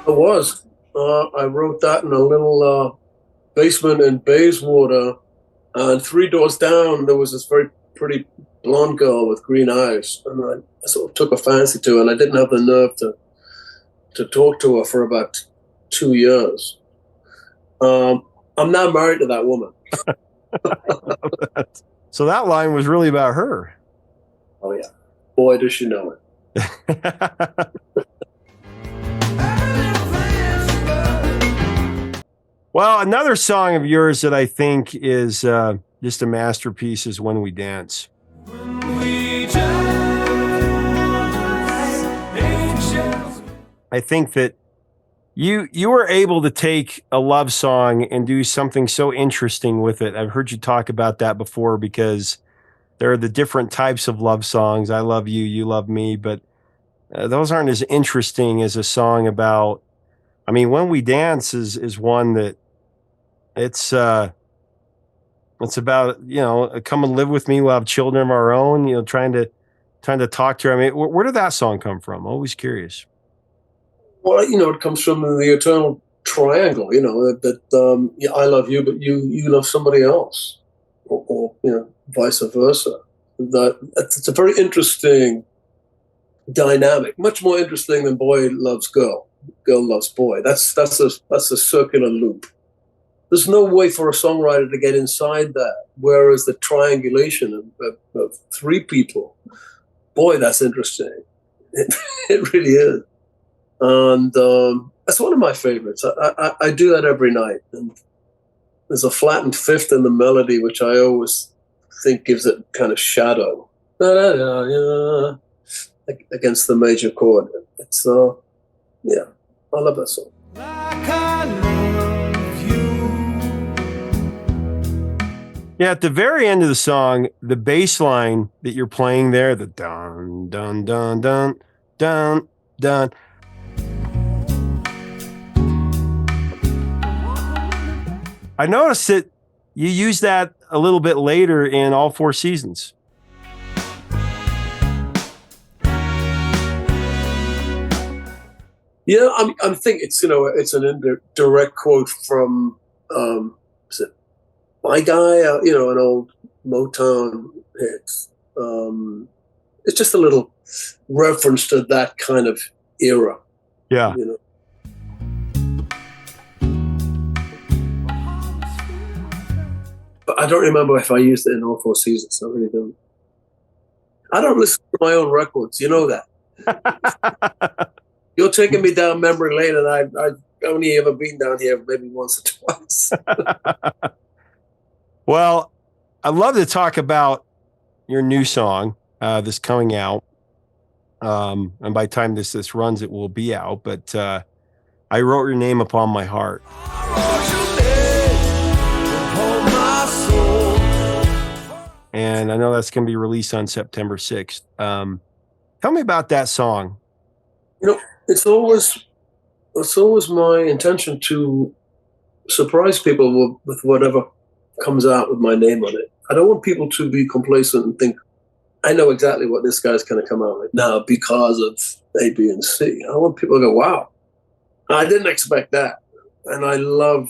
It was. I wrote that in a little basement in Bayswater, and 3 doors down there was this very pretty blonde girl with green eyes, and I sort of took a fancy to her, and I didn't have the nerve to talk to her for about 2 years. I'm now married to that woman. So that line was really about her. Boy, does she know it. Well, another song of yours that I think is just a masterpiece is When We Dance. I think that you were able to take a love song and do something so interesting with it. I've heard you talk about that before, because there are the different types of love songs. I love you, you love me, but those aren't as interesting as a song about, I mean, When We Dance is one that it's about, come and live with me. We'll have children of our own, trying to talk to her. I mean, where did that song come from? Always curious. Well, it comes from the eternal triangle, that yeah, I love you, but you love somebody else, or vice versa. It's a very interesting dynamic, much more interesting than boy loves girl, girl loves boy. That's a circular loop. There's no way for a songwriter to get inside that. Whereas the triangulation of three people, boy, that's interesting. It really is. And that's one of my favorites. I do that every night. And there's a flattened fifth in the melody, which I always think gives it kind of shadow against the major chord. It's yeah, I love that song. Like I love you. Yeah, at the very end of the song, the bass line that you're playing there, the dun dun dun dun dun dun. I noticed that you use that a little bit later in All Four Seasons. Yeah, I'm thinking it's it's an indirect quote from is it My Guy, an old Motown hit. It's just a little reference to that kind of era. Yeah. But I don't remember if I used it in All Four Seasons. I really don't. I don't listen to my own records. You know that. You're taking me down memory lane, and I've only ever been down here maybe once or twice. Well, I'd love to talk about your new song that's coming out. And by the time this runs, it will be out. But I Wrote Your Name Upon My Heart. And I know that's going to be released on September 6th. Tell me about that song. It's always my intention to surprise people with whatever comes out with my name on it. I don't want people to be complacent and think, I know exactly what this guy's going to come out with now because of A, B, and C. I want people to go, wow, I didn't expect that. And I love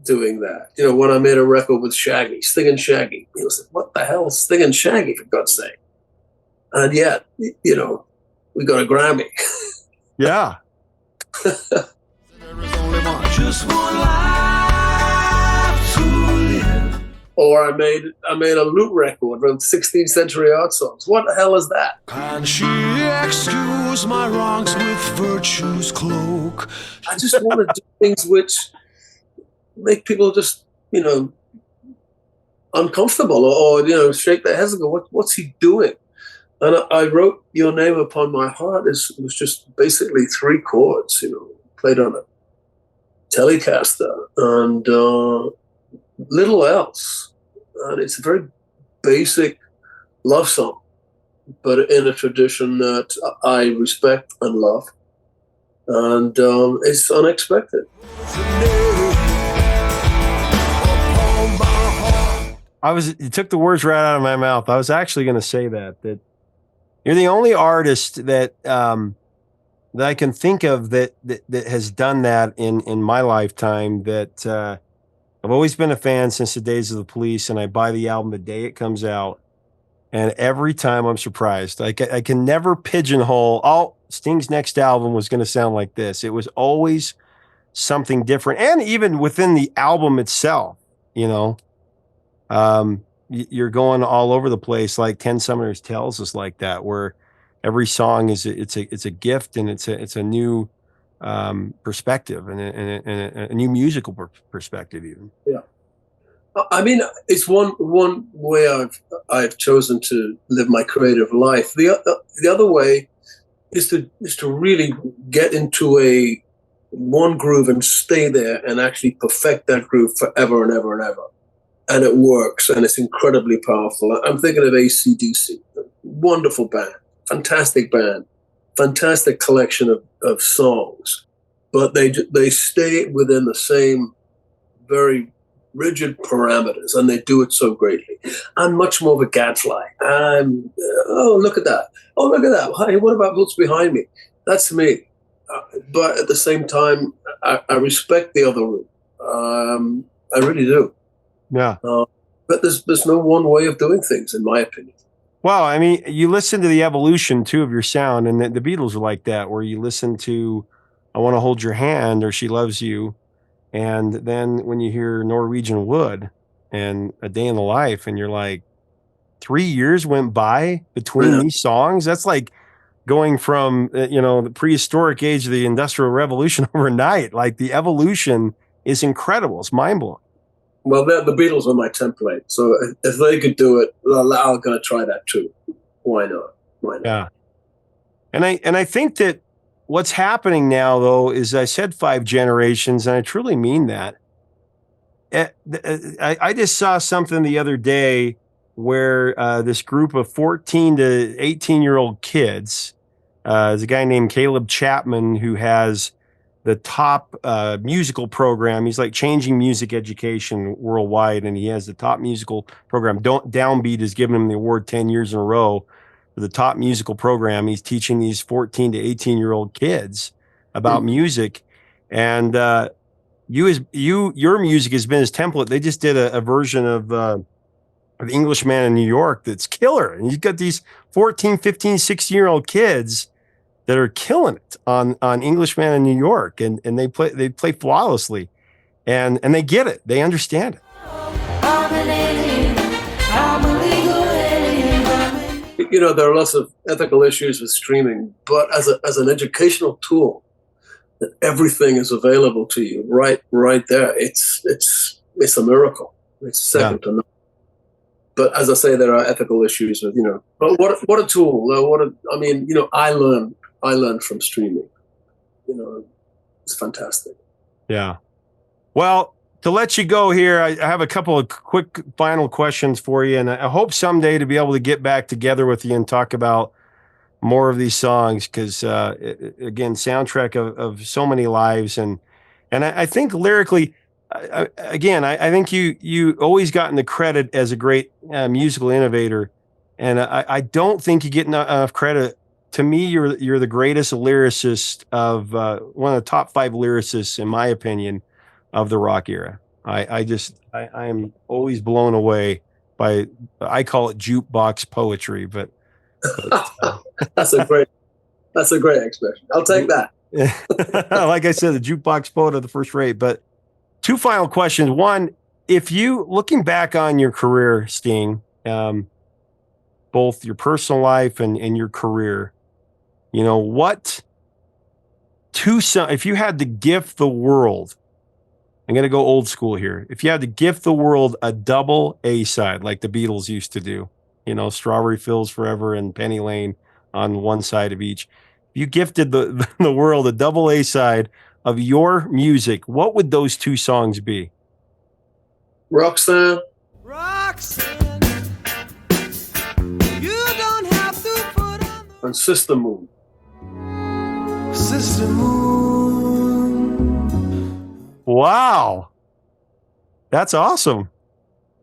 doing that. When I made a record with Shaggy, Sting and Shaggy, he was like, what the hell is Sting and Shaggy, for God's sake? And yet, we got a Grammy. Yeah. Or I made a lute record from 16th century art songs. What the hell is that? Can she excuse my wrongs with virtue's cloak? I just want to do things which make people just, uncomfortable or shake their heads and go, what's he doing? And I wrote Your Name Upon My Heart. It was just basically three chords, played on a Telecaster and little else. And it's a very basic love song, but in a tradition that I respect and love. And it's unexpected. You took the words right out of my mouth. I was actually going to say that you're the only artist that I can think of that has done that in my lifetime. That I've always been a fan since the days of the Police, and I buy the album the day it comes out, and every time I'm surprised. I can never pigeonhole. Oh, Sting's next album was going to sound like this. It was always something different, and even within the album itself, you're going all over the place. Like Ken Sumner's Tales is like that, where every song is it's a gift, and it's a new perspective, and a new musical perspective even. Yeah. I mean, it's one way I've chosen to live my creative life. The other way is to really get into one groove and stay there and actually perfect that groove forever and ever and ever. And it works, and it's incredibly powerful. I'm thinking of AC/DC, wonderful band, fantastic collection of songs, but they stay within the same very rigid parameters, and they do it so greatly. I'm much more of a gadfly. Oh, look at that. Oh, look at that. Hey, what about what's behind me? That's me. But at the same time, I respect the other route. I really do. Yeah. But there's no one way of doing things, in my opinion. Well, I mean, you listen to the evolution too of your sound, and the Beatles are like that, where you listen to "I Want to Hold Your Hand" or "She Loves You," and then when you hear "Norwegian Wood" and "A Day in the Life," and you're like, 3 years went by between these songs. That's like going from the prehistoric age of the Industrial Revolution overnight. Like, the evolution is incredible. It's mind blowing. Well, the Beatles are my template, so if they could do it, I'm going to try that too. Why not? Why not? Yeah. And I think that what's happening now, though, is I said 5 generations, and I truly mean that. I just saw something the other day where this group of 14 to 18-year-old kids, there's a guy named Caleb Chapman who has the top musical program. He's like changing music education worldwide, and he has the top musical program. Downbeat has given him the award 10 years in a row for the top musical program. He's teaching these 14 to 18-year-old kids about music, and your music has been his template. They just did a version of Englishman in New York that's killer, and you've got these 14, 15, 16-year-old kids that are killing it on Englishman in New York, and they play flawlessly, and they get it, they understand it. There are lots of ethical issues with streaming, but as an educational tool, that everything is available to you right there. It's a miracle. It's second to none. But as I say, there are ethical issues with But what a tool! I learned from streaming. It's fantastic. Yeah. Well, to let you go here, I have a couple of quick final questions for you, and I hope someday to be able to get back together with you and talk about more of these songs, because again, soundtrack of so many lives, and I think lyrically, I think you always gotten the credit as a great musical innovator, and I don't think you get enough credit. To me, you're the greatest lyricist of one of the top 5 lyricists, in my opinion, of the rock era. I am always blown away by, I call it jukebox poetry, but that's a great expression. I'll take that. Like I said, the jukebox poet of the first rate. But 2 final questions. One, if you, looking back on your career, Sting, both your personal life and your career, what 2 songs, if you had to gift the world, I'm going to go old school here. If you had to gift the world a double A side, like the Beatles used to do, Strawberry Fields Forever and Penny Lane on one side of each. If you gifted the world a double A side of your music, what would those 2 songs be? Roxanne. You don't have to put on And Sister Moon. Sister Moon. Wow. That's awesome.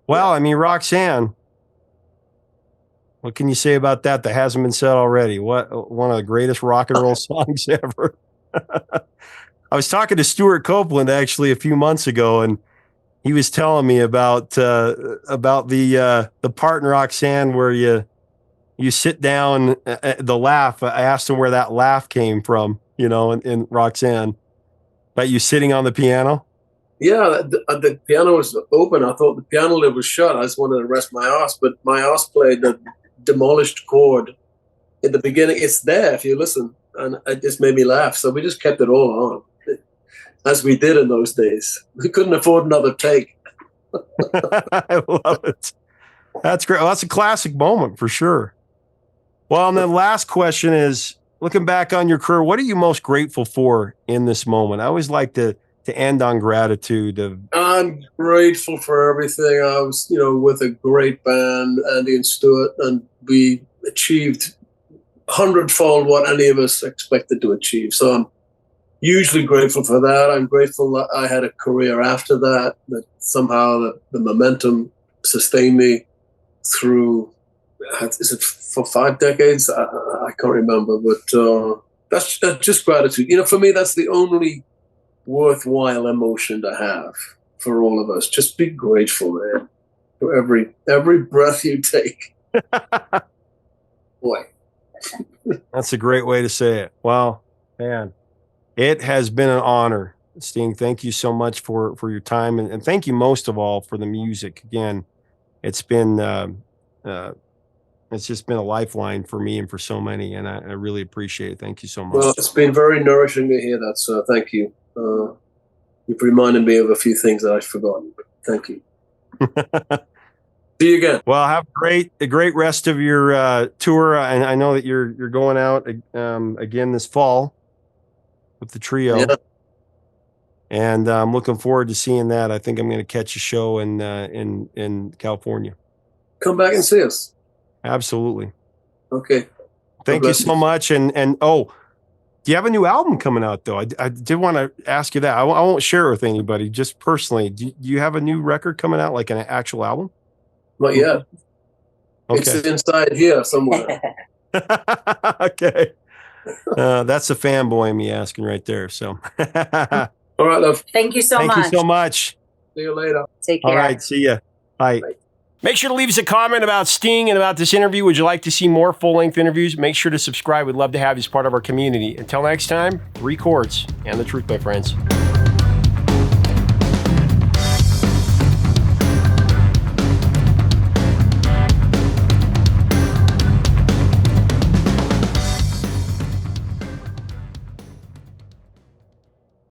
Well, I mean, Roxanne, what can you say about that hasn't been said already? What, one of the greatest rock and roll songs ever. I was talking to Stuart Copeland actually a few months ago, and he was telling me about the part in Roxanne where you sit down, the laugh. I asked him where that laugh came from, in Roxanne. About you sitting on the piano? Yeah, the piano was open. I thought the piano lid was shut. I just wanted to rest my ass, but my ass played the demolished chord in the beginning, it's there if you listen, and it just made me laugh. So we just kept it all on, as we did in those days. We couldn't afford another take. I love it. That's great. Well, that's a classic moment for sure. Well, and then last question is, looking back on your career, what are you most grateful for in this moment? I always like to end on gratitude. I'm grateful for everything. I was, with a great band, Andy and Stuart, and we achieved hundredfold what any of us expected to achieve. So I'm hugely grateful for that. I'm grateful that I had a career after that, that somehow the momentum sustained me through, is it for 5 decades? I can't remember, but that's just gratitude. For me, that's the only worthwhile emotion to have for all of us. Just be grateful, man, for every breath you take. Boy. That's a great way to say it. Well, man, it has been an honor. Sting, thank you so much for your time, and thank you most of all for the music. Again, it's been it's just been a lifeline for me and for so many, and I really appreciate it. Thank you so much. Well, it's been very nourishing to hear that, so thank you. You've reminded me of a few things that I've forgotten, but thank you. See you again. Well, have a great rest of your tour, and I know that you're going out again this fall with the trio. Yeah. And I'm looking forward to seeing that. I think I'm going to catch a show in California. Come back and see us. Absolutely. Okay. Thank you so much. And do you have a new album coming out though? I did want to ask you that. I won't share it with anybody. Just personally, do you have a new record coming out, like an actual album? Not yet. Okay. It's inside here somewhere. Okay. That's the fanboy in me asking right there. So. All right, love. Thank you so much. Thank you so much. See you later. Take care. All right. See ya. Bye. Bye. Make sure to leave us a comment about Sting and about this interview. Would you like to see more full-length interviews? Make sure to subscribe. We'd love to have you as part of our community. Until next time, 3 chords and the truth, my friends.